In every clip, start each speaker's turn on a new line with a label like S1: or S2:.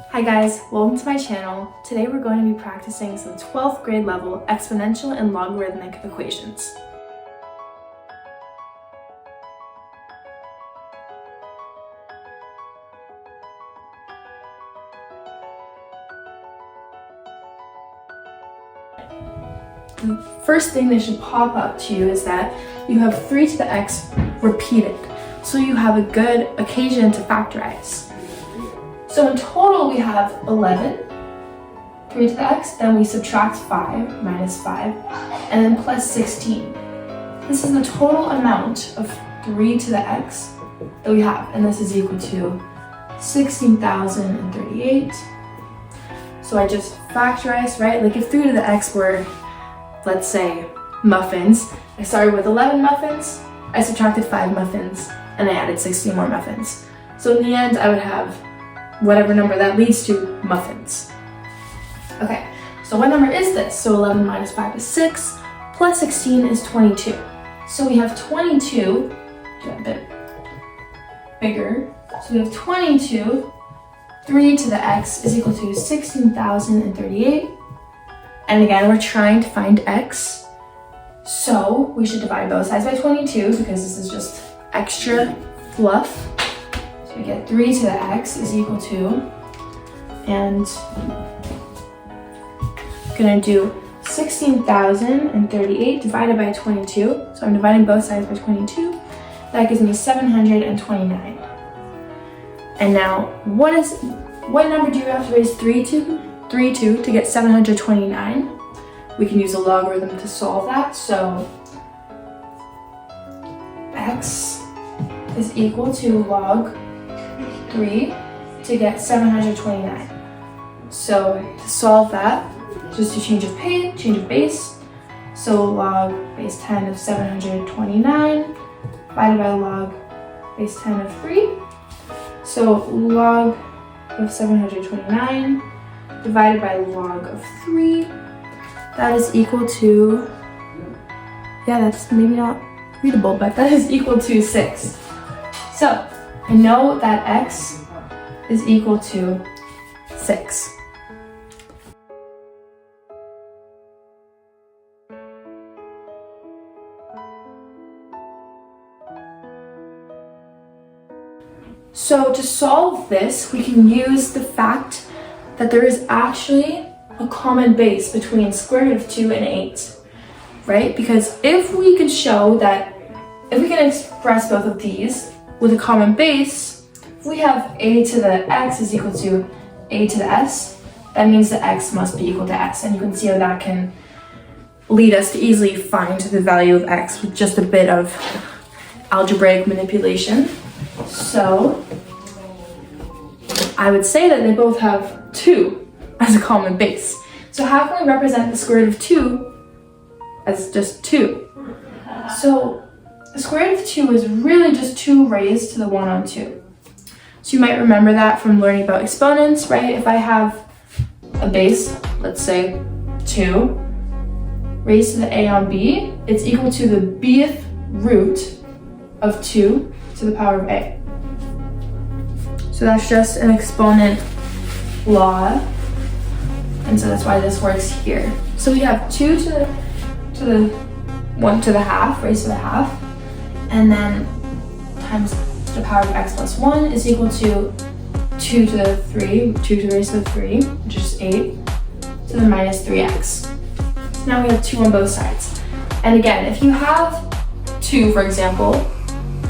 S1: Hi guys, welcome to my channel. Today we're going to be practicing some 12th grade level exponential and logarithmic equations. The first thing that should pop up to you is that you have 3 to the x repeated, so you have a good occasion to factorize. So in total we have 11, 3 to the x, then we subtract 5, minus 5, and then plus 16. This is the total amount of 3 to the x that we have, and this is equal to 16,038. So I just factorized, right? Like if 3 to the x were, let's say, muffins, I started with 11 muffins, I subtracted 5 muffins, and I added 16 more muffins. So in the end, I would have whatever number that leads to, muffins. Okay, so what number is this? So 11 minus 5 is 6, plus 16 is 22. So we have 22, do a bit bigger. So we have 22, 3 to the x is equal to 16,038. And again, we're trying to find x. So we should divide both sides by 22 because this is just extra fluff. So we get 3 to the x is equal to, and I'm gonna do 16,038 divided by 22. So I'm dividing both sides by 22. That gives me 729. And now, what number do you have to raise 3 to get 729? We can use a logarithm to solve that. So x is equal to log 3 to get 729. So to solve that, just to change of base. So log base 10 of 729 divided by log base 10 of 3. So log of 729 divided by log of 3. That is equal to, that's maybe not readable, but that is equal to 6. So I know that x is equal to 6. So to solve this, we can use the fact that there is actually a common base between square root of 2 and 8, right? Because if we can show that, if we can express both of these with a common base, if we have a to the x is equal to a to the s, that means that x must be equal to s. And you can see how that can lead us to easily find the value of x with just a bit of algebraic manipulation. So I would say that they both have 2 as a common base. So how can we represent the square root of 2 as just 2? So the square root of 2 is really just 2 raised to the 1 on 2. So you might remember that from learning about exponents, right? If I have a base, let's say 2, raised to the a on b, it's equal to the bth root of 2 to the power of a. So that's just an exponent law, and so that's why this works here. So we have 2 to the 1 to the half, raised to the half, and then times the power of x plus 1 is equal to 2 to the 3, 2 to the raised to the 3, which is 8, to the minus 3x. So now we have 2 on both sides. And again, if you have 2, for example,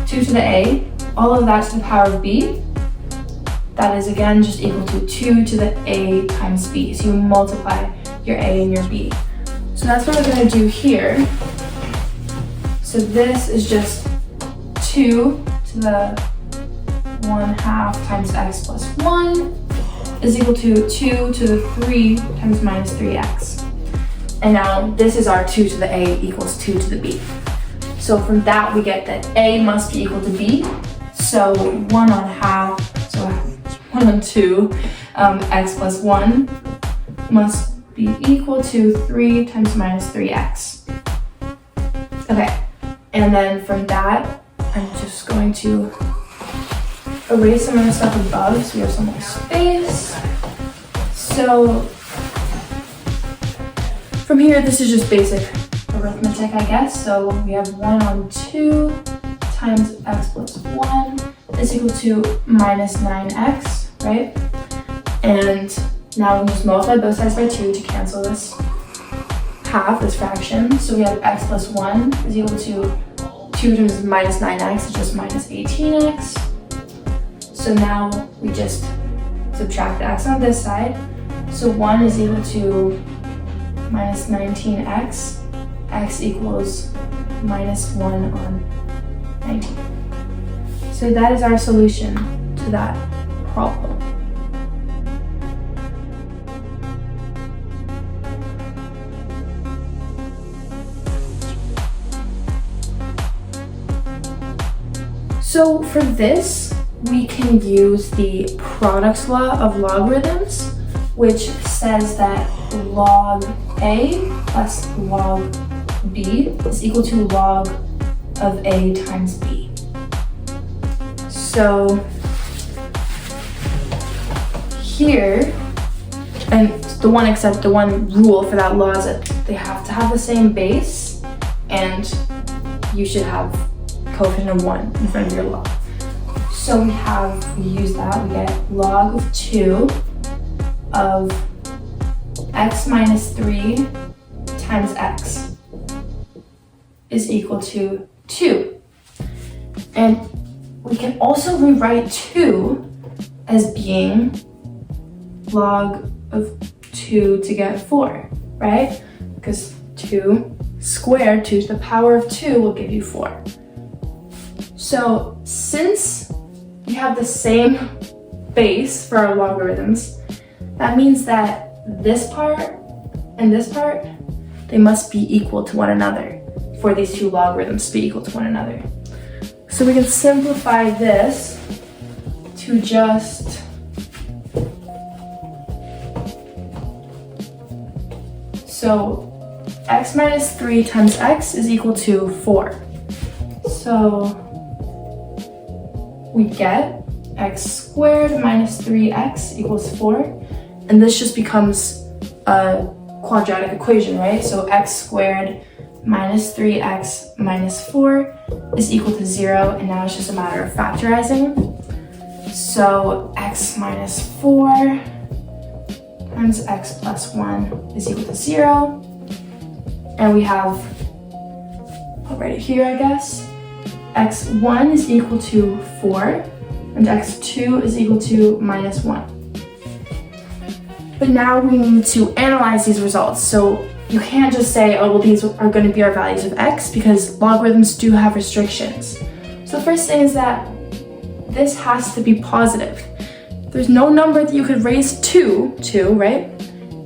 S1: 2 to the a, all of that to the power of b, that is again just equal to 2 to the a times b. So you multiply your a and your b. So that's what we're going to do here. So this is just 2 to the 1/2 times x plus 1 is equal to 2 to the 3 times minus 3x. And now this is our 2 to the a equals 2 to the b. So from that we get that a must be equal to b. So 1/2, so 1 on 2, x plus 1 must be equal to 3 times minus 3x. Okay, and then from that, I'm just going to erase some of the stuff above so we have some more space. So from here, this is just basic arithmetic, I guess. So we have 1 on 2 times x plus 1 is equal to minus 9x, right? And now we just multiply both sides by 2 to cancel this half, this fraction. So we have x plus 1 is equal to 2 times minus 9x is just minus 18x. So now we just subtract the x on this side. So 1 is equal to minus 19x. X equals minus 1 on 19. So that is our solution to that problem. So for this, we can use the product law of logarithms, which says that log A plus log B is equal to log of A times B. So here, and the one rule for that law is that they have to have the same base, and you should have coefficient of 1 in front of your log. So we use that, we get log of 2 of x minus 3 times x is equal to 2. And we can also rewrite 2 as being log of 2 to get 4, right? Because 2 squared, 2 to the power of 2 will give you 4. So since we have the same base for our logarithms, that means that this part and this part, they must be equal to one another for these two logarithms to be equal to one another. So we can simplify this to just x minus 3 times x is equal to 4. So we get x squared minus 3x equals 4. And this just becomes a quadratic equation, right? So x squared minus 3x minus 4 is equal to 0. And now it's just a matter of factorizing. So x minus 4 times x plus 1 is equal to 0. And we have, I'll write it here, I guess. x1 is equal to 4, and x2 is equal to minus 1. But now we need to analyze these results. So you can't just say, oh, well, these are going to be our values of x, because logarithms do have restrictions. So the first thing is that this has to be positive. There's no number that you could raise 2 to, right,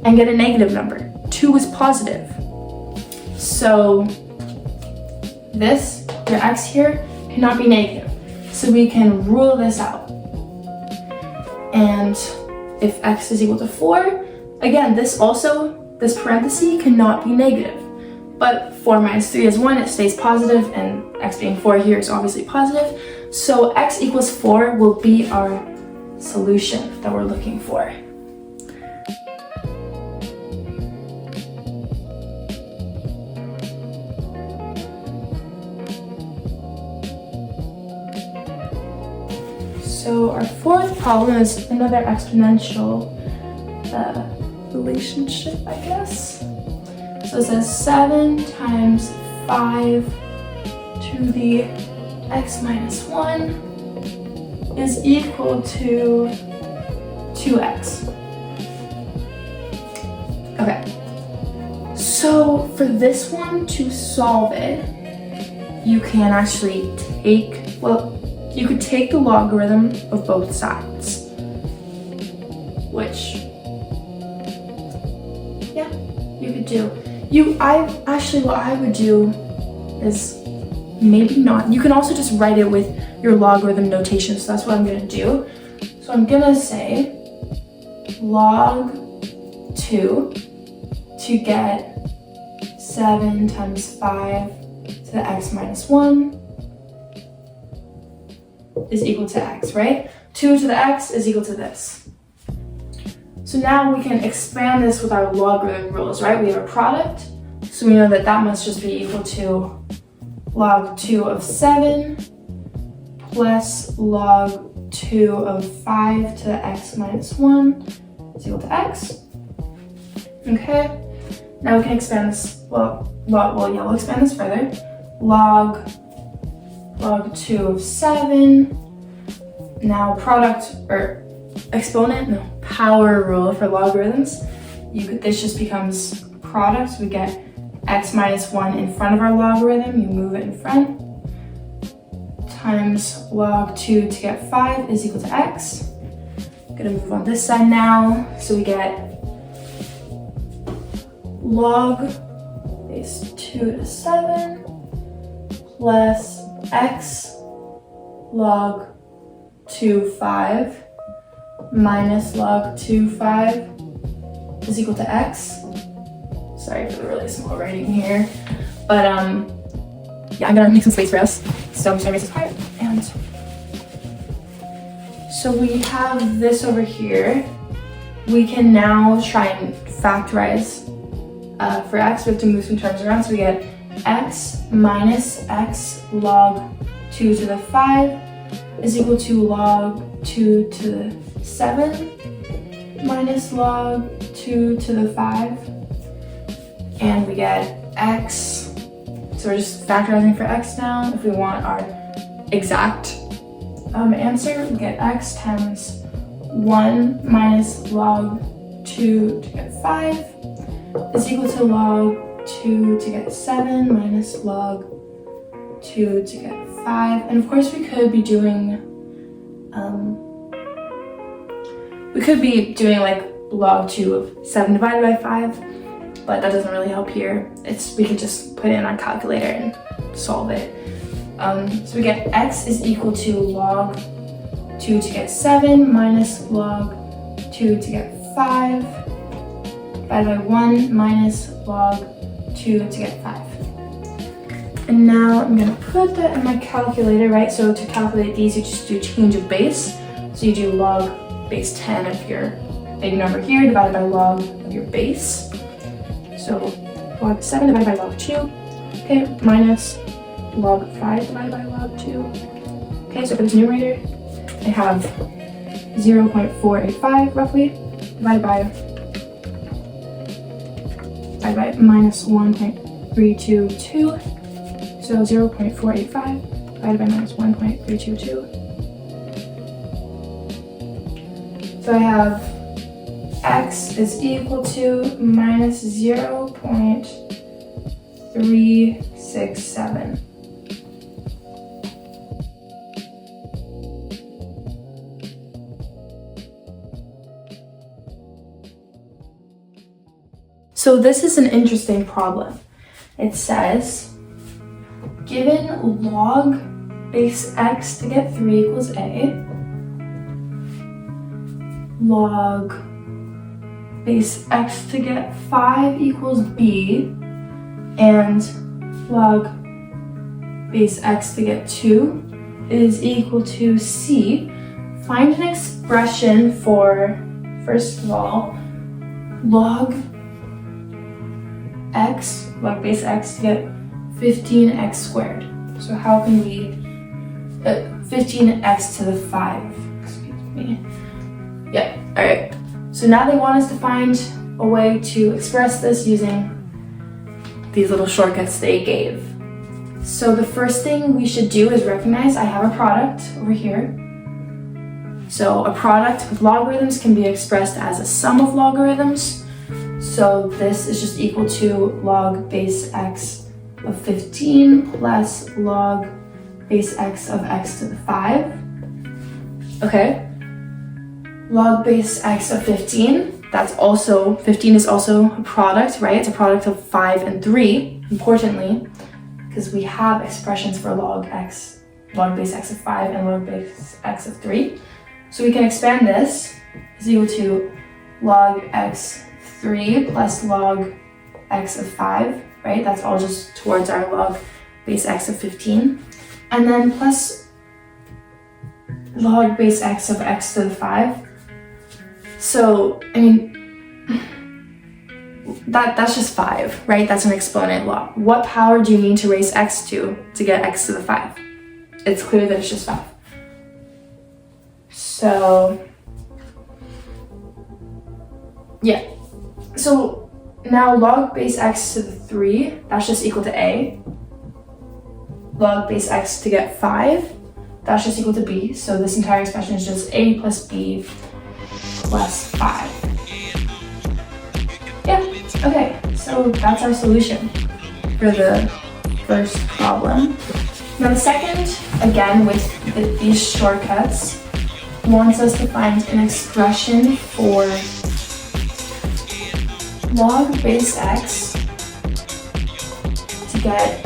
S1: and get a negative number. 2 is positive. So this, your x here, cannot be negative. So we can rule this out. And if x is equal to 4, again, this parenthesis cannot be negative. But 4 minus 3 is 1, it stays positive, and x being 4 here is obviously positive. So x equals 4 will be our solution that we're looking for. So our fourth problem is another exponential relationship, I guess. So it says 7 times 5 to the x minus 1 is equal to 2x. Okay, so for this one, to solve it, you can actually you could take the logarithm of both sides, which, yeah, you could do. What I would do is maybe not. You can also just write it with your logarithm notation, so that's what I'm gonna do. So I'm gonna say log 2 to get 7 times 5 to the x minus 1 is equal to x, right? 2 to the x is equal to this. So So now we can expand this with our logarithm rules, right? We have a product, so we know that that must just be equal to log 2 of 7 plus log 2 of 5 to the x minus 1 is equal to x. Okay, now we can expand this, we'll expand this further. Log 2 of 7, now product, or exponent, no, power rule for logarithms. This just becomes product, so we get x minus 1 in front of our logarithm, you move it in front, times log 2 to get 5 is equal to x. I'm gonna move on this side now, so we get log base 2 to 7 plus x log 2 5 minus log 2 5 is equal to x. Sorry for the really small writing here, but yeah, I'm gonna make some space for us. So I'm just gonna make this quiet. And so we have this over here. We can now try and factorize for x. We have to move some terms around, so we get x minus x log 2 to the 5 is equal to log 2 to the 7 minus log 2 to the 5. And we get x, so we're just factorizing for x now. If we want our exact answer, we get x times 1 minus log 2 to get 5 is equal to log 2 to get 7 minus log 2 to get 5. And of course we could be doing like log 2 of 7 divided by 5. But that doesn't really help here. We can just put it in our calculator and solve it. So we get x is equal to log 2 to get 7 minus log 2 to get 5 divided by 1 minus log 2 to get 5. And now I'm gonna put that in my calculator, right? So to calculate these, you just do change of base. So you do log base 10 of your big number here divided by log of your base. So log 7 divided by log 2, okay, minus log 5 divided by log 2. Okay, so for this numerator, I have 0.485 roughly divided by minus 1.322. So 0.485 divided by minus 1.322. So I have x is equal to minus 0.367. So this is an interesting problem. It says, given log base x to get 3 equals a, log base x to get 5 equals b, and log base x to get 2 is equal to c. Find an expression for, first of all, log base x to get 15x squared. So how can we, 15x to the 5, excuse me. Yeah, all right. So now they want us to find a way to express this using these little shortcuts they gave. So the first thing we should do is recognize I have a product over here. So a product with logarithms can be expressed as a sum of logarithms. So this is just equal to log base x of 15 plus log base x of x to the 5. Okay. Log base x of 15, 15 is also a product, right? It's a product of 5 and 3, importantly, because we have expressions for log base x of 5 and log base x of 3. So we can expand this is equal to log x 3 plus log x of 5, right? That's all just towards our log base x of 15. And then plus log base x of x to the 5. So, I mean, that's just 5, right? That's an exponent law. What power do you need to raise x to get x to the 5? It's clear that it's just 5. So, yeah. So now log base x to the 3, that's just equal to a. Log base x to get 5, that's just equal to b. So this entire expression is just a plus b plus 5. Yeah, okay, so that's our solution for the first problem. Now the second, again with these shortcuts, wants us to find an expression for log base x to get,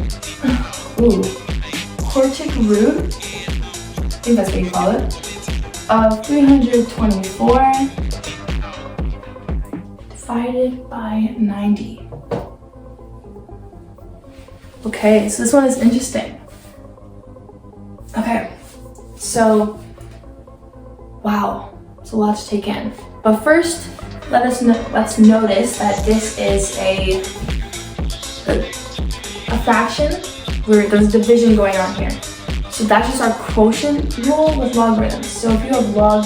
S1: quartic root, I think that's what you call it, of 324 divided by 90. Okay, so this one is interesting. Okay, so, wow, it's a lot to take in. But first, let's notice that this is a fraction where there's division going on here. So that's just our quotient rule with logarithms. So if you have log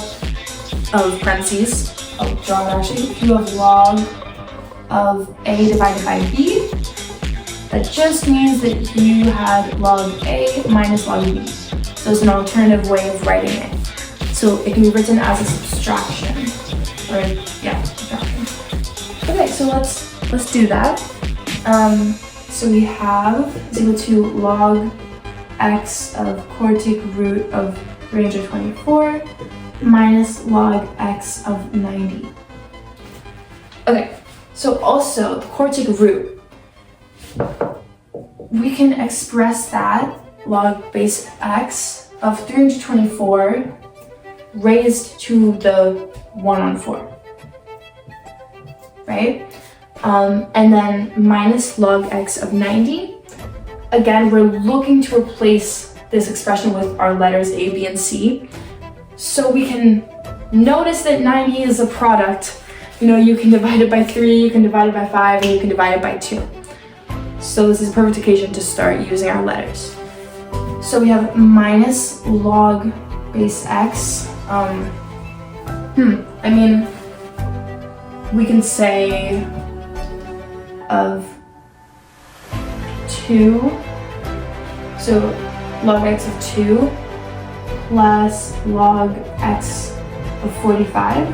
S1: of parentheses, I'll draw it actually. If you have log of a divided by b, that just means that you had log a minus log b. So it's an alternative way of writing it. So it can be written as a subtraction. Subtraction. Okay, so let's do that. So we have is equal to log x of quartic root of 324 minus log x of 90. Okay, so also the quartic root, we can express that log base x of 324 raised to the 1 on 4, right? And then minus log x of 90. Again, we're looking to replace this expression with our letters a, b, and c. So we can notice that 90 is a product. You know, you can divide it by 3, you can divide it by 5, and you can divide it by 2. So this is a perfect occasion to start using our letters. So we have minus log base x. I mean, we can say of 2, so log x of 2 plus log x of 45,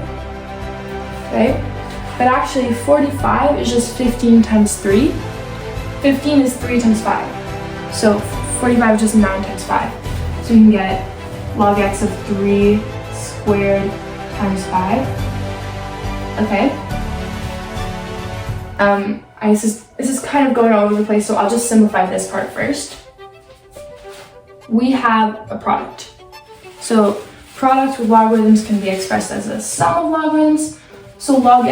S1: right? But actually 45 is just 15 times 3. 15 is 3 times 5. So 45 is just 9 times 5. So you can get log x of 3 squared times 5. Okay. This is kind of going all over the place, so I'll just simplify this part first. We have a product. So product with logarithms can be expressed as a sum of logarithms. So log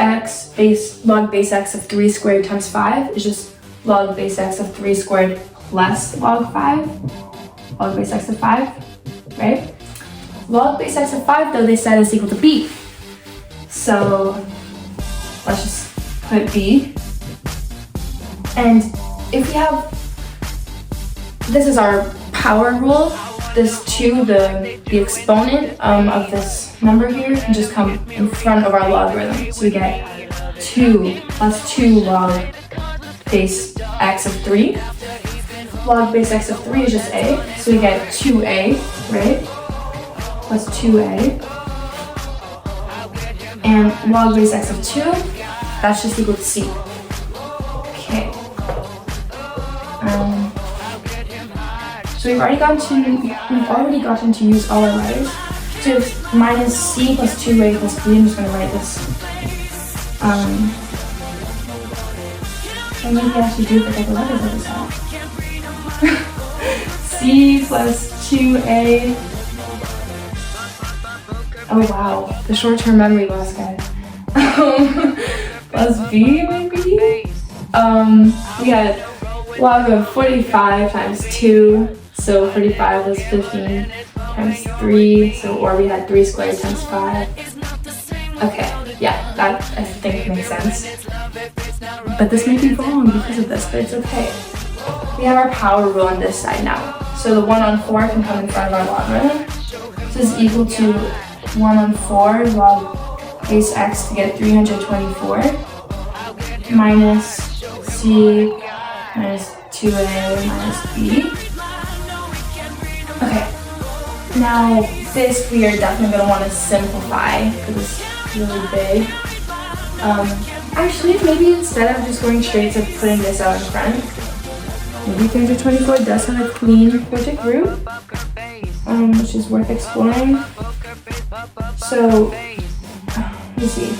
S1: base x of 3 squared times 5 is just log base x of 3 squared plus log 5. Log base x of 5, right? Log base x of 5, though, they said is equal to b. So let's just put b. And if we have, this is our power rule, this 2, the exponent of this number here can just come in front of our logarithm. So we get 2 plus 2 log base x of 3. Log base x of 3 is just a, so we get 2a, right? Plus 2a. And log base x of 2, that's just equal to c. Okay. So we've already gotten to use all our letters. So it's minus c plus 2a plus b. I'm just going to write this. So maybe I actually do forget the letters I just have. C plus 2a. Oh wow, the short-term memory loss, guys. Plus b maybe? We had log of 45 times 2. So 45 was 15 times 3, or we had 3 squared times 5. Okay, Yeah, that I think makes sense. But this may be wrong because of this, but it's okay. We have our power rule on this side now. So the 1 on 4 can come in front of our logarithm. So this is equal to 1 on 4 log base x to get 324 minus c minus 2a minus b. Okay, now this we are definitely going to want to simplify because it's really big. Actually, maybe instead of just going straight to putting this out in front, maybe 324 does have a clean quadratic root, which is worth exploring. So, let me see.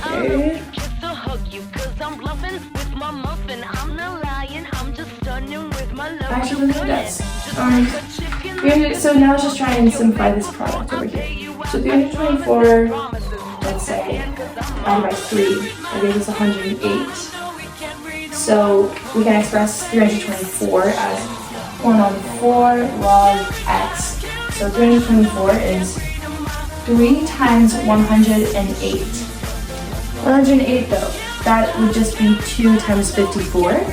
S1: Okay. Actually, that's so now let's just try and simplify this product over here. So 324, let's say, divided by 3, that gives us 108. So we can express 324 as 1 on 4 log x. So 324 is 3 times 108. 108 though, that would just be 2 times 54.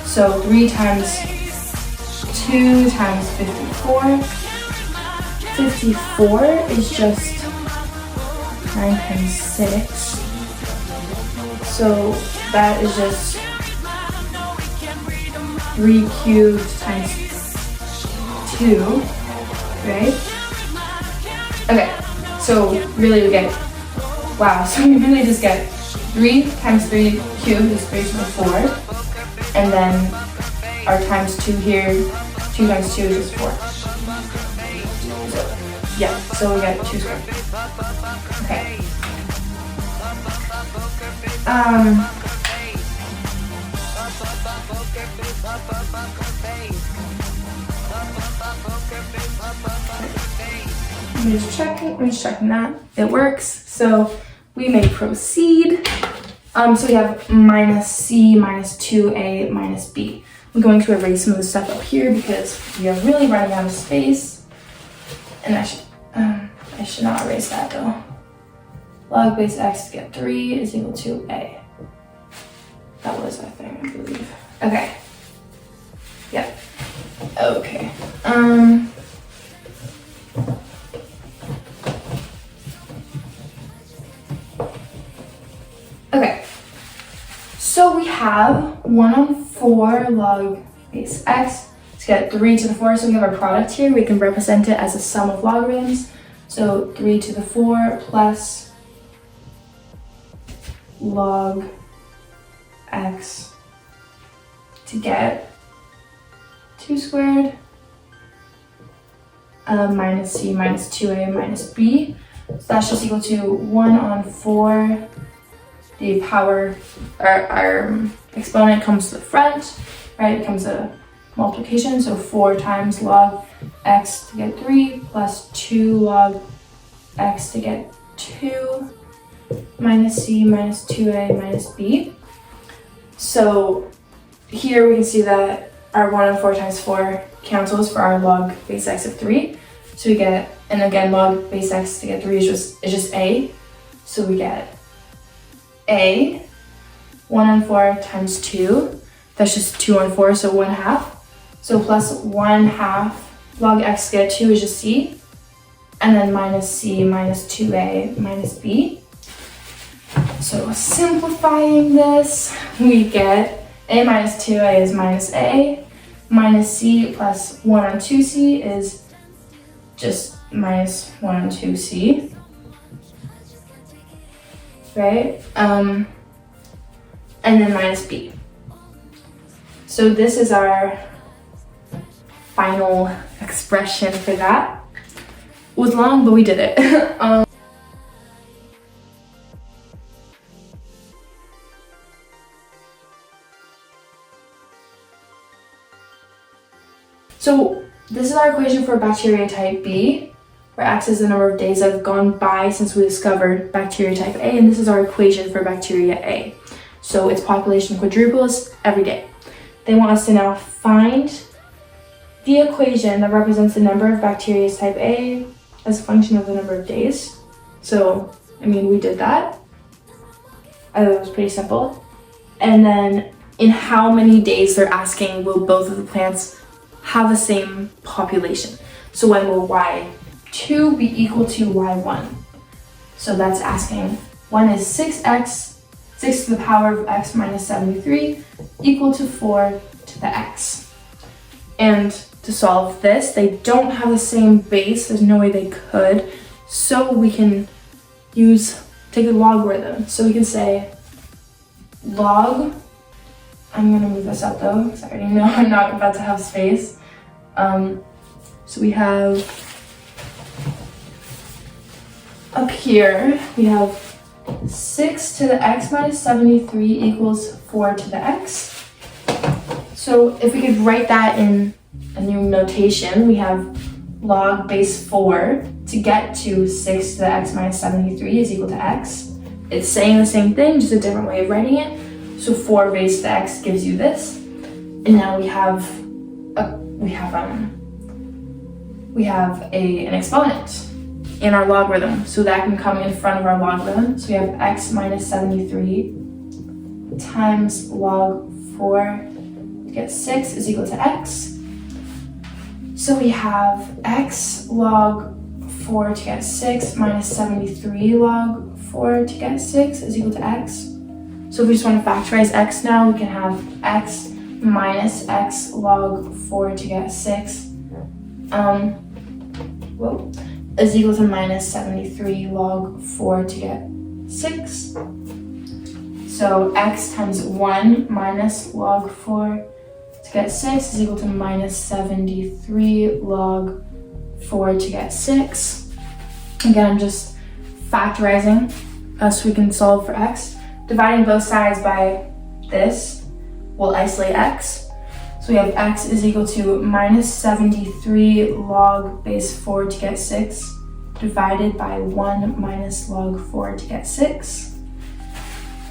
S1: So 3 times 2 times 54. 54 is just 9 times 6. So that is just 3 cubed times 2, right? Okay, so really we get, wow, so we really just get 3 times 3 cubed is 324, and then our times 2 here, 2 times 2 is just 4. So, yeah, so we get 2 squared. Okay. I'm just checking that. It works. So we may proceed. So we have minus c minus 2a minus b. I'm going to erase some of the stuff up here because we are really running out of space. And I should not erase that though. Log base x to get 3 is equal to a. That was our thing, I believe. Okay. Yep. Okay. Okay. So we have 1 on 4 log base x to get 3 to the 4. So we have our product here. We can represent it as a sum of logarithms. So 3 to the 4 plus log x to get 2 squared minus c minus 2a minus b. So that's just equal to 1 on 4. The power, our exponent comes to the front, right? It becomes a multiplication, so 4 times log x to get 3 plus 2 log x to get 2 minus c minus 2a minus b. So here we can see that our 1 on 4 times 4 cancels for our log base x of 3. So we get, and again, log base x to get 3 is just a. So we get a 1 on 4 times 2, that's just 2 on 4, so 1/2. So plus 1/2 log x to get 2 is just c, and then minus c minus 2a minus b. So simplifying this, we get a minus 2a is minus a, minus c plus 1 on 2c is just minus 1 on 2c. Right? And then minus b. So this is our final expression for that. It was long, but we did it. So this is our equation for bacteria type B, where x is the number of days that have gone by since we discovered bacteria type A, and this is our equation for bacteria A. So its population quadruples every day. They want us to now find the equation that represents the number of bacteria type A as a function of the number of days. So, I mean, we did that. I thought it was pretty simple. And then in how many days they're asking will both of the plants have the same population. So when will y2 be equal to y1? So that's asking, one is 6x, 6 to the power of x minus 73 equal to 4 to the x. And to solve this, they don't have the same base, there's no way they could. So we can take a logarithm. So we can say log, I'm gonna move this up though, because I already know I'm not about to have space. So we have, up here, we have 6 to the x minus 73 equals 4 to the x. So if we could write that in a new notation, we have log base 4 to get to 6 to the x minus 73 is equal to x. It's saying the same thing, just a different way of writing it. So 4 raised to the x gives you this. And now we have an exponent in our logarithm. So that can come in front of our logarithm. So we have x minus 73 times log 4 to get 6 is equal to x. So we have x log 4 to get 6 minus 73 log 4 to get 6 is equal to x. So if we just want to factorize x now, we can have x minus x log 4 to get 6 is equal to minus 73 log 4 to get 6. So x times 1 minus log 4 to get 6 is equal to minus 73 log 4 to get 6. Again, I'm just factorizing so we can solve for x. Dividing both sides by this will isolate x. So we have x is equal to minus 73 log base 4 to get 6 divided by 1 minus log 4 to get 6.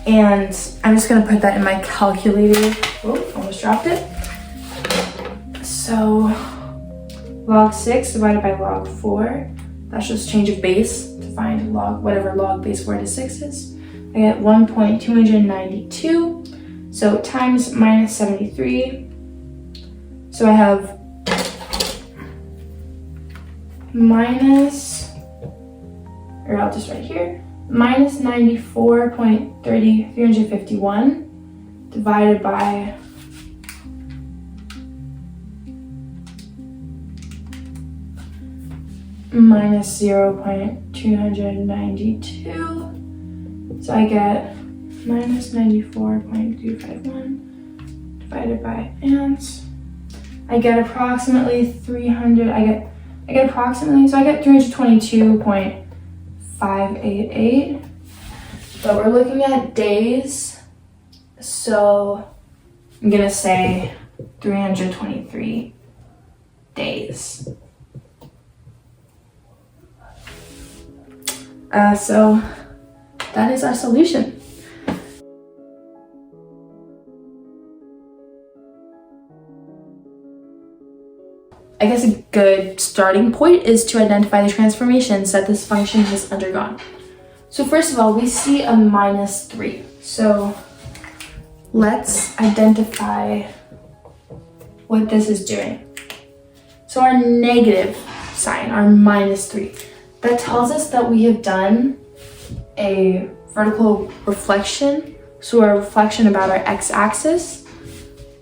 S1: And I'm just going to put that in my calculator. Whoa, almost dropped it. So log 6 divided by log 4, that's just change of base to find log, whatever log base 4 to 6 is. I get 1.292, so times minus 73. So I have minus, or I'll just write here, minus 94.351 divided by minus 0.292. So I get minus 94.351 divided by, and I get approximately 300, I get approximately, so I get 322.588, but we're looking at days, so I'm gonna say 323 days. So that is our solution. I guess a good starting point is to identify the transformations that this function has undergone. So first of all, we see a minus 3. So let's identify what this is doing. So our negative sign, our minus 3, that tells us that we have done a vertical reflection. So a reflection about our x-axis.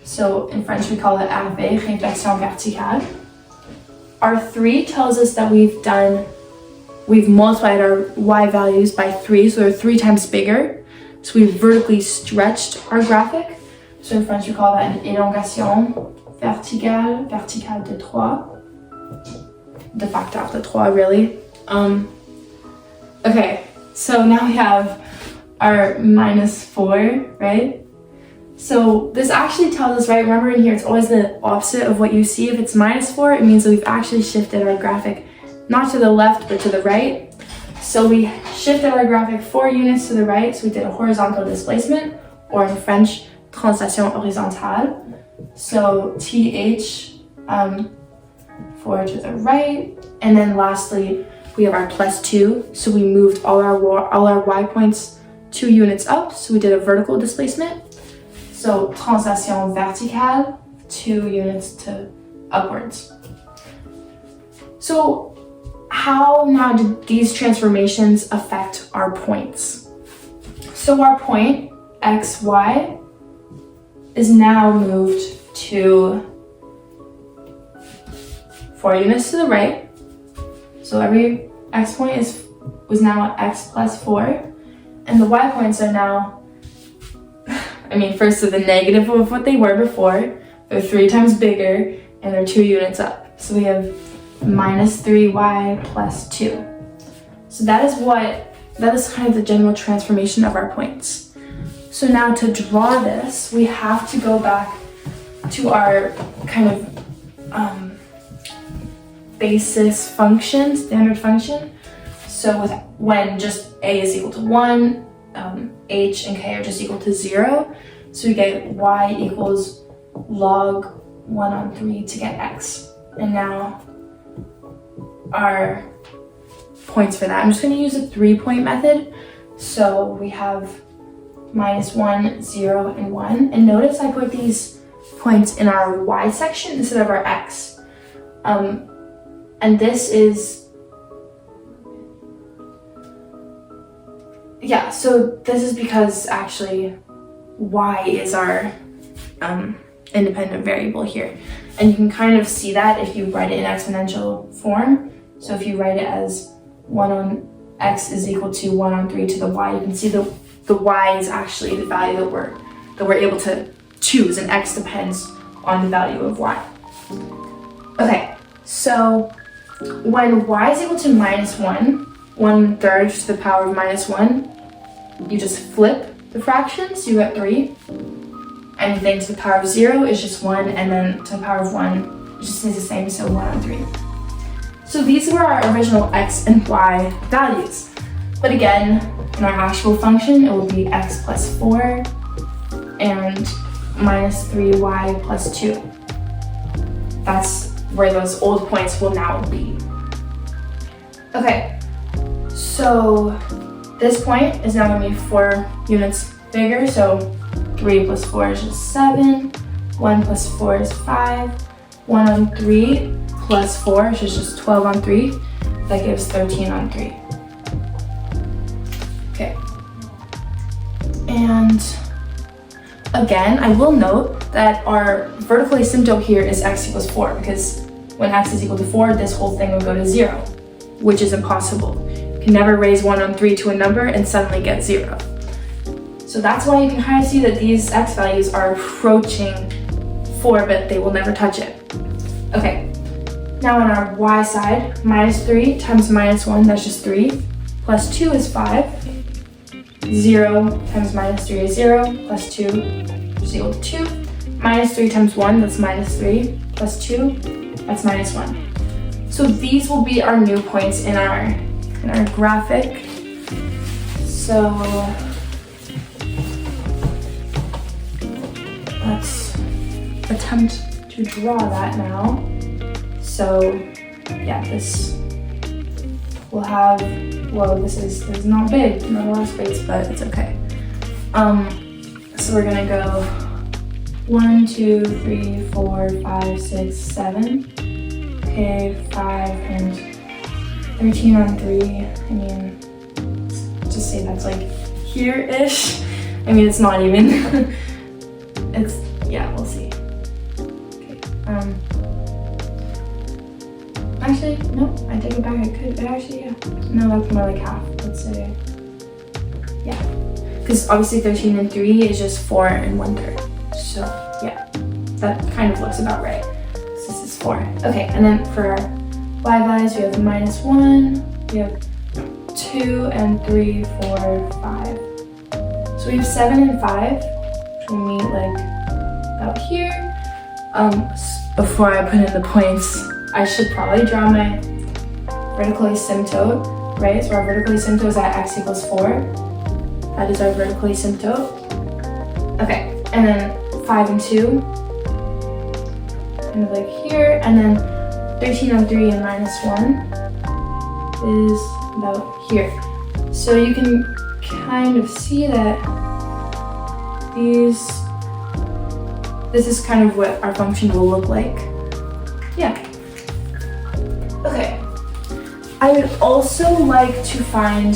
S1: So in French we call it RV, réflexion verticale. Our 3 tells us that we've multiplied our y values by 3, so they're 3 times bigger. So we've vertically stretched our graphic. So in French we call that an élongation verticale, verticale de 3. De facteur de 3, really. Okay, so now we have our minus 4, right? So this actually tells us, right, remember in here, it's always the opposite of what you see. If it's minus 4, it means that we've actually shifted our graphic not to the left, but to the right. So we shifted our graphic 4 units to the right, so we did a horizontal displacement, or in French, translation horizontale. So TH 4 to the right. And then lastly, we have our +2. So we moved all our y points 2 units up. So we did a vertical displacement. So translation verticale, 2 units to upwards. So how now did these transformations affect our points? So our point, x, y, is now moved to 4 units to the right. So every x point was now x plus 4. And the y points are now, first to the negative of what they were before. They're 3 times bigger and they're 2 units up. So we have minus 3y plus 2. So that is kind of the general transformation of our points. So now to draw this, we have to go back to our kind of basis function, standard function. So when just a is equal to 1, h and k are just equal to 0. So we get y equals log 1 on 3 to get x. And now our points for that. I'm just going to use a 3-point method. So we have -1, 0, and 1. And notice I put these points in our y section instead of our x. And this is, so this is because actually y is our independent variable here. And you can kind of see that if you write it in exponential form. So if you write it as 1 on x is equal to 1 on 3 to the y, you can see the y is actually the value that we're able to choose, and x depends on the value of y. Okay, so when y is equal to -1, 1/3 to the power of -1, you just flip the fractions, you get 3. Anything to the power of 0 is just 1, and then to the power of 1, it just stays the same, so 1 on 3. So these were our original x and y values. But again, in our actual function, it will be x plus 4 and minus 3y plus 2. That's where those old points will now be. Okay, so this point is now going to be 4 units bigger, so 3 plus 4 is just 7, 1 plus 4 is 5, 1 on 3 plus 4, which is just 12 on 3, that gives 13 on 3. Okay. And again, I will note that our vertical asymptote here is x equals 4, because when x is equal to 4, this whole thing will go to 0, which is impossible. You can never raise 1 on 3 to a number and suddenly get 0. So that's why you can kind of see that these x values are approaching 4, but they will never touch it. Okay. Now on our y side, -3 times -1, that's just 3, plus 2 is 5, 0 times -3 is 0, plus 2 is equal to 2, -3 times 1, that's -3, plus 2, that's -1. So these will be our new points in our graphic. So let's attempt to draw that now. So yeah, this will have, whoa, this is not big, not a lot of space, but it's okay. So we're gonna go 1, 2, 3, 4, 5, 6, 7. Okay, 5 and 13 on 3. Just say that's like here-ish. It's not even. It's, yeah, we'll see. Okay. Actually, no, I take it back. I could, actually, yeah. No, that's more like half. Let's say, yeah. Because obviously 13 and 3 is just 4 and 1/3. So, yeah, that kind of looks about right. So this is 4. Okay, and then for our y values, we have -1, we have 2 and 3, 4, 5. So we have 7 and 5, which will meet like about here. Before I put in the points, I should probably draw my vertical asymptote, right? So our vertical asymptote is at x equals 4. That is our vertical asymptote. Okay, and then 5 and 2, kind of like here, and then 13 on 3 and minus 1 is about here. So you can kind of see that this is kind of what our function will look like. Yeah. Okay. I would also like to find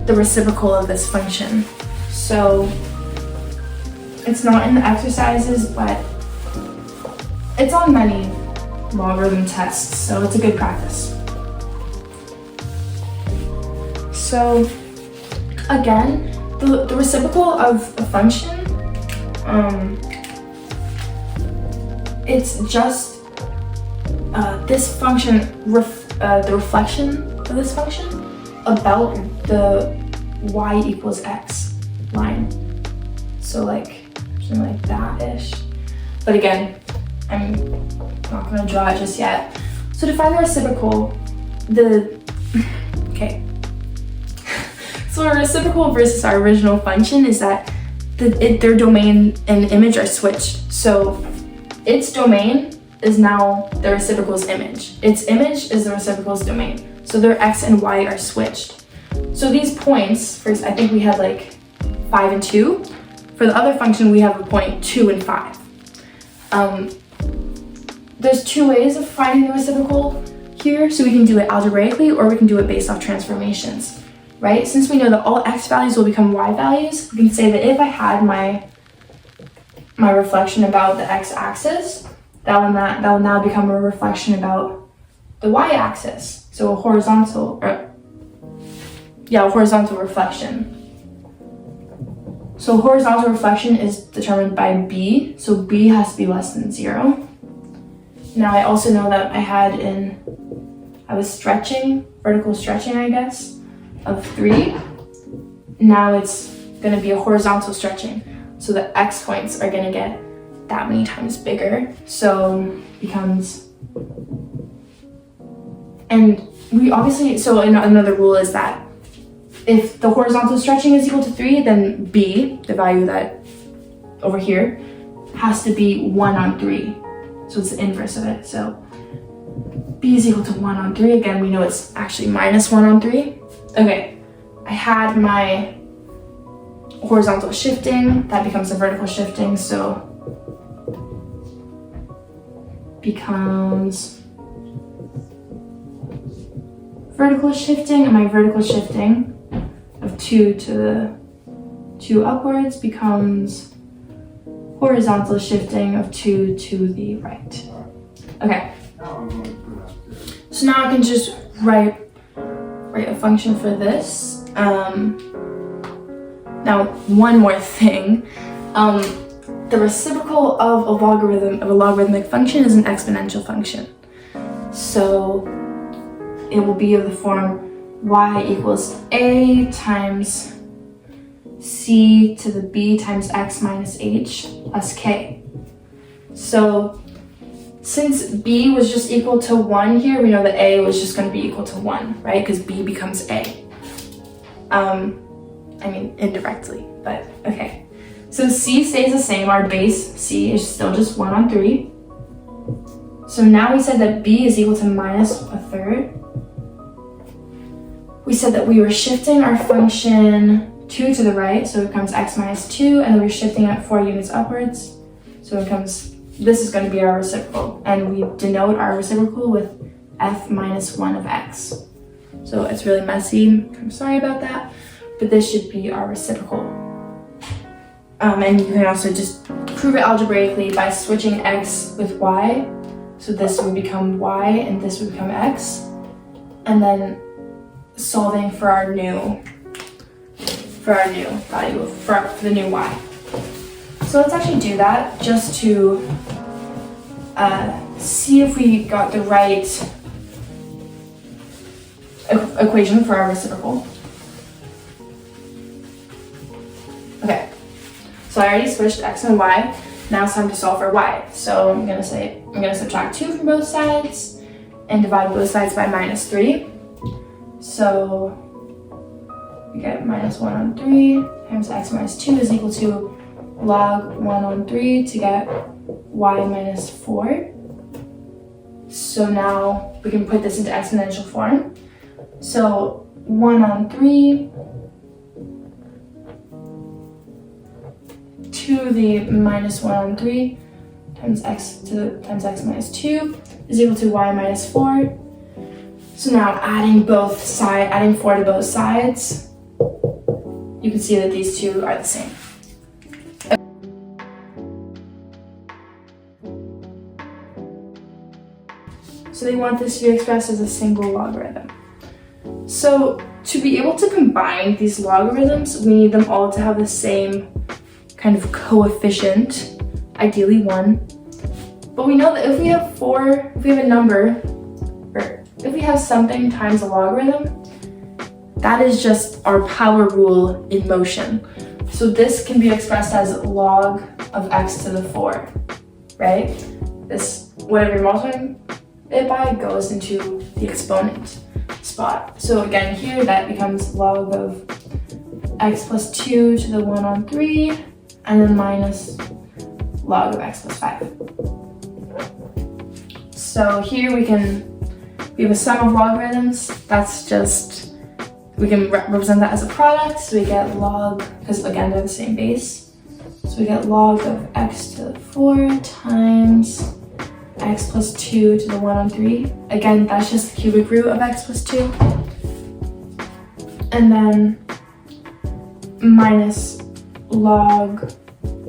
S1: the reciprocal of this function. So it's not in the exercises, but it's on many logarithm tests, so it's a good practice. So again, the reciprocal of a function, it's just this function, the reflection of this function about the y equals x line. So like something like that-ish. But again, I'm not gonna draw it just yet. So to find the reciprocal, okay. So our reciprocal versus our original function is that their domain and image are switched. So its domain is now the reciprocal's image. Its image is the reciprocal's domain. So their x and y are switched. So these points, first I think we had like 5 and 2. For the other function, we have a point 2 and 5. There's two ways of finding the reciprocal here. So we can do it algebraically or we can do it based off transformations, right? Since we know that all x values will become y values, we can say that if I had my reflection about the x-axis, that will now become a reflection about the y-axis. So a horizontal reflection. So horizontal reflection is determined by b, so b has to be less than 0. Now I also know that I was stretching, vertical stretching, I guess, of 3. Now it's going to be a horizontal stretching. So the x points are going to get that many times bigger. So becomes, and we obviously, so another rule is that if the horizontal stretching is equal to 3, then b, the value that over here, has to be 1 on 3. So it's the inverse of it. So b is equal to 1 on 3. Again, we know it's actually minus 1 on 3. Okay, I had my horizontal shifting, that becomes a vertical shifting, so becomes vertical shifting, and my vertical shifting of 2 to the 2 upwards becomes horizontal shifting of 2 to the right. Okay. So now I can just write a function for this. Now, one more thing. The reciprocal of a logarithmic function is an exponential function. So it will be of the form y equals a times c to the b times x minus h plus k. So since b was just equal to 1 here, we know that a was just going to be equal to 1, right? Because b becomes a. I mean, indirectly, but okay. So c stays the same. Our base c is still just 1 on 3. So now we said that b is equal to minus a third. We said that we were shifting our function 2 to the right, so it becomes x minus 2, and then we're shifting it 4 units upwards. So it becomes, this is going to be our reciprocal, and we denote our reciprocal with f minus 1 of x. So it's really messy, I'm sorry about that, but this should be our reciprocal. And you can also just prove it algebraically by switching x with y. So this would become y and this would become x. And then solving for our new value, for the new y. So let's actually do that just to see if we got the right equation for our reciprocal. Okay. So I already switched x and y. Now it's time to solve for y. So I'm gonna subtract 2 from both sides and divide both sides by minus 3. So we get minus 1 on 3 times x minus 2 is equal to log 1 on 3 to get y minus 4. So now we can put this into exponential form. So 1 on 3 to the minus 1 on 3 times x minus 2 is equal to y minus 4. So now adding 4 to both sides, you can see that these two are the same. So they want this to be expressed as a single logarithm. So to be able to combine these logarithms, we need them all to have the same kind of coefficient, ideally 1. But we know that if we have a number, or if we have something times a logarithm, that is just our power rule in motion. So this can be expressed as log of x to the 4, right? This, whatever you're multiplying it by, goes into the exponent spot. So again, here that becomes log of x plus 2 to the 1 on 3, and then minus log of x plus 5. So here we have a sum of logarithms. That's just, we can represent that as a product. So we get log, because again, they're the same base. So we get log of x to the 4 times x plus 2 to the 1 on 3. Again, that's just the cubic root of x plus 2. And then minus log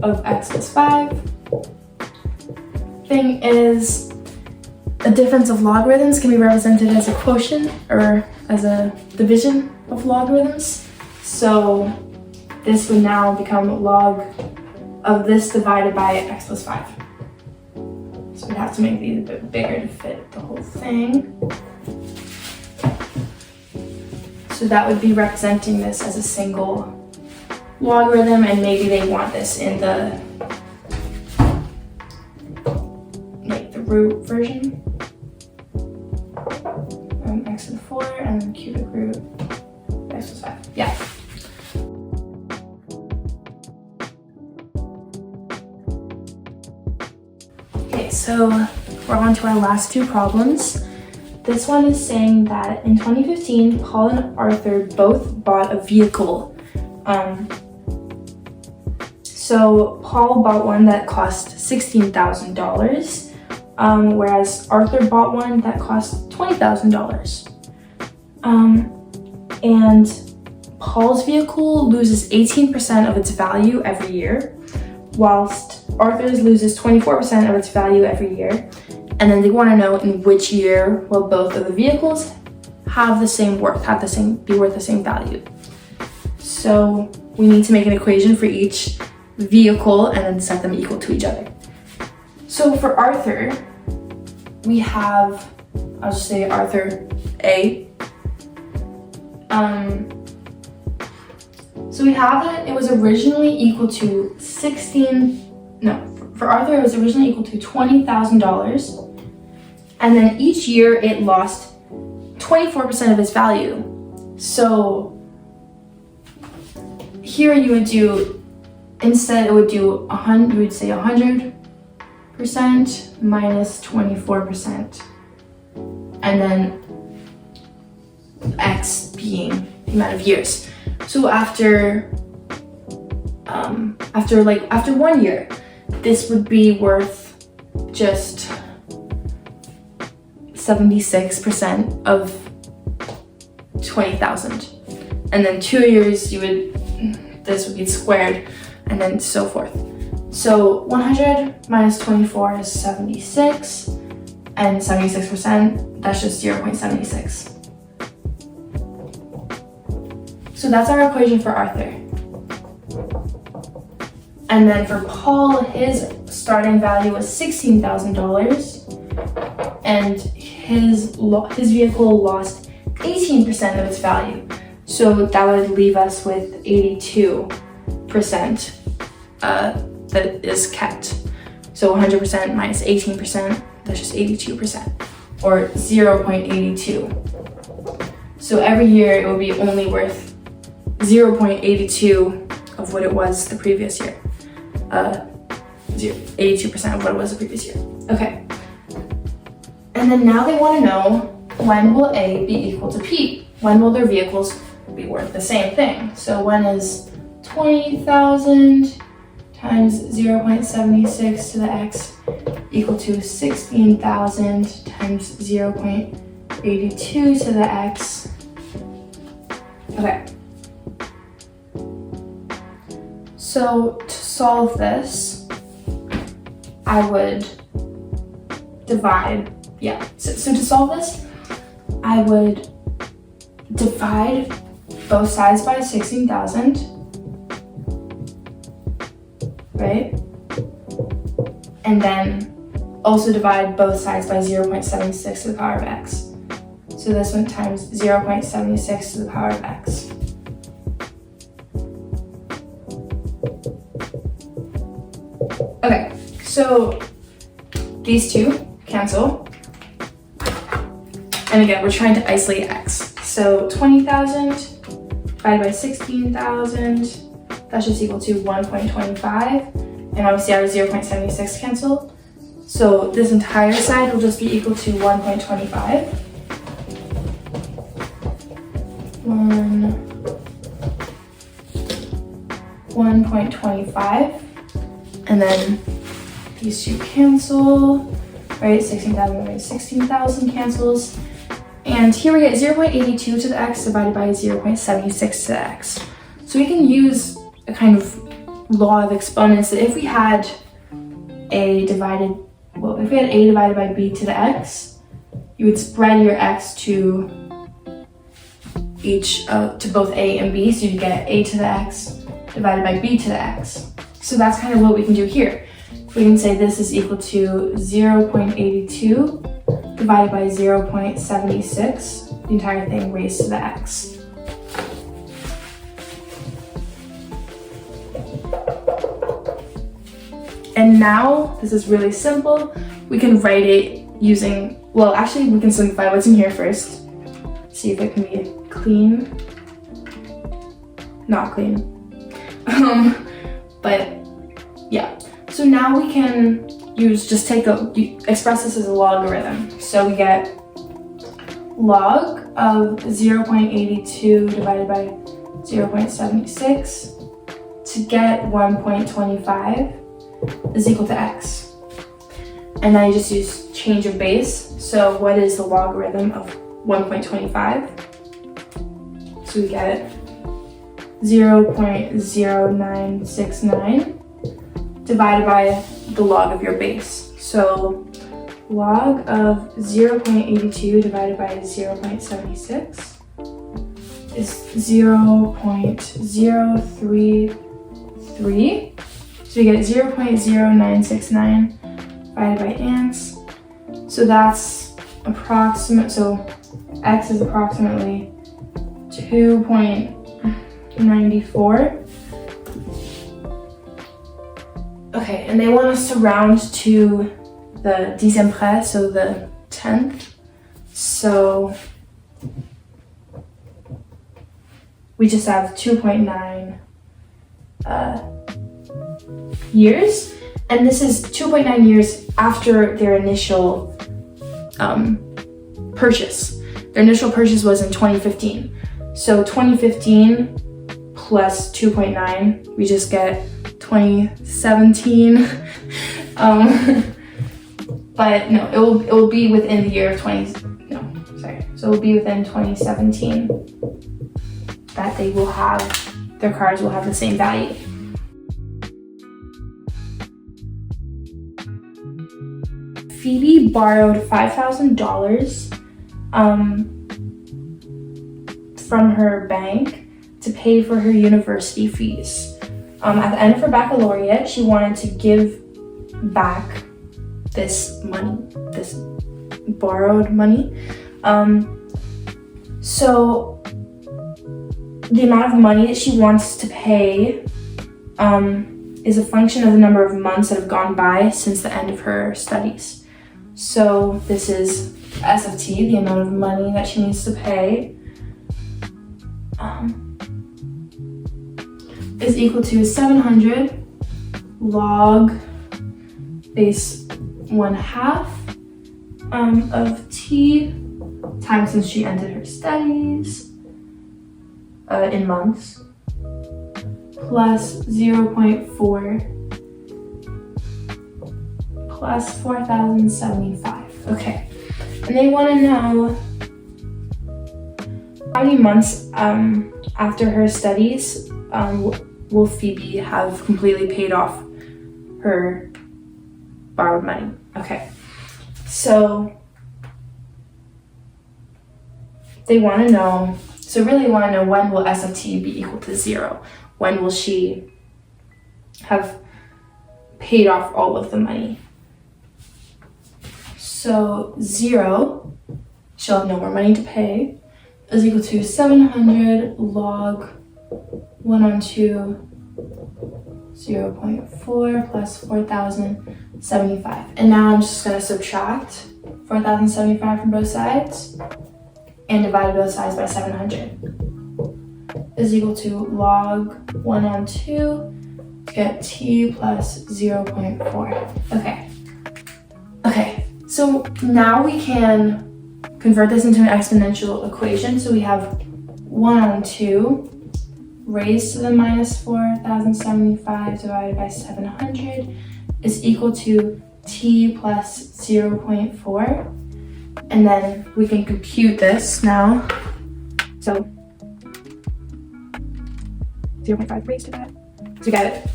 S1: of x plus 5. Thing is, a difference of logarithms can be represented as a quotient or as a division of logarithms. So this would now become log of this divided by x plus 5. So we'd have to make these a bit bigger to fit the whole thing. So that would be representing this as a single logarithm, and maybe they want this in the root version. X to the 4 and then cubic root x plus 5. Yeah. Okay, so we're on to our last two problems. This one is saying that in 2015, Paul and Arthur both bought a vehicle. So Paul bought one that cost $16,000, whereas Arthur bought one that cost $20,000. And Paul's vehicle loses 18% of its value every year, whilst Arthur's loses 24% of its value every year. And then they want to know in which year will both of the vehicles have the same worth, be worth the same value. So we need to make an equation for each vehicle and then set them equal to each other. So for Arthur, we have, I'll just say Arthur A. So we have that it was originally equal to for Arthur it was originally equal to $20,000. And then each year it lost 24% of its value. So here you would do, instead it would do 100, you would say 100% minus 24. And then X being the amount of years. So after 1 year, this would be worth just 76% of 20,000. And then 2 years, this would be squared, and then so forth. So 100 minus 24 is 76, and 76%, that's just 0.76. So that's our equation for Arthur. And then for Paul, his starting value was $16,000, and his vehicle lost 18% of its value. So that would leave us with 82% that is kept. So 100% minus 18%, that's just 82%, or 0.82. So every year it will be only worth 0.82 of what it was the previous year. 82% of what it was the previous year. Okay. And then now they want to know, when will A be equal to P? When will their vehicles be worth the same thing? So when is 20,000 times 0.76 to the x equal to 16,000 times 0.82 to the x? Okay. So to solve this, I would divide, so to solve this, I would divide both sides by 16,000, right? And then also divide both sides by 0.76 to the power of x. So this one times 0.76 to the power of x. Okay, so these two cancel. And again, we're trying to isolate x. So 20,000 divided by 16,000, that's just equal to 1.25. And obviously our 0.76 cancel. So this entire side will just be equal to 1.25. 1.25. And then these two cancel, right? 16,000 minus 16,000 cancels. And here we get 0.82 to the x divided by 0.76 to the x. So we can use a kind of law of exponents that if we had a divided by b to the x, you would spread your x to to both a and b, so you get a to the x divided by b to the x. So that's kind of what we can do here. We can say this is equal to 0.82 divided by 0.76, the entire thing raised to the x. And now, this is really simple. We can write it using, well, actually we can simplify what's in here first. See if it can be clean. Not clean. But yeah. So now we can express this as a logarithm. So we get log of 0.82 divided by 0.76 to get 1.25 is equal to x. And then you just use change of base. So what is the logarithm of 1.25? So we get 0.0969 divided by the log of your base. So log of 0.82 divided by 0.76 is 0.033. So we get 0.0969 divided by ants. So that's approximate, so x is approximately 2.94. Okay, and they want us to round to the dixième près, so the 10th. So we just have 2.9 years, and this is 2.9 years after their initial purchase. Their initial purchase was in 2015. So 2015 plus 2.9, we just get 2017. But no, it will be within the year of so it will be within 2017 that their cars will have the same value. Phoebe borrowed $5,000 from her bank to pay for her university fees. At the end of her baccalaureate, she wanted to give back this money, this borrowed money. So the amount of money that she wants to pay is a function of the number of months that have gone by since the end of her studies. So this is S of t, the amount of money that she needs to pay, is equal to 700 log base 1/2 of t time since she ended her studies in months plus 0.4 plus 4,075. Okay, and they want to know how many months after her studies will Phoebe have completely paid off her borrowed money. Okay, so they want to know, really want to know, when will S of t be equal to 0? When will she have paid off all of the money? So 0, she'll have no more money to pay, is equal to 700 log 1 on 2, 0.4 plus 4,075. And now I'm just going to subtract 4,075 from both sides and divide both sides by 700. Is equal to log 1 on 2 to get t plus 0.4. Okay, so now we can convert this into an exponential equation. So we have 1 on 2 raised to the minus 4,075 divided by 700 is equal to t plus 0.4. And then we can compute this now. So 0.5 raised to that. So we got it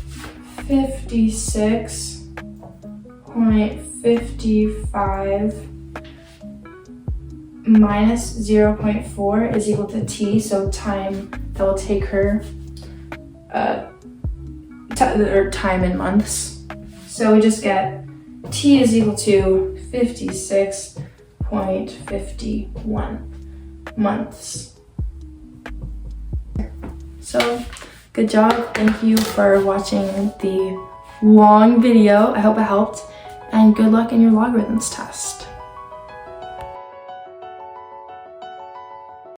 S1: 56.55 minus 0.4 is equal to t, so time that will take her, or time in months. So we just get t is equal to 56.51 months. So good job. Thank you for watching the long video. I hope it helped, and good luck in your logarithms test.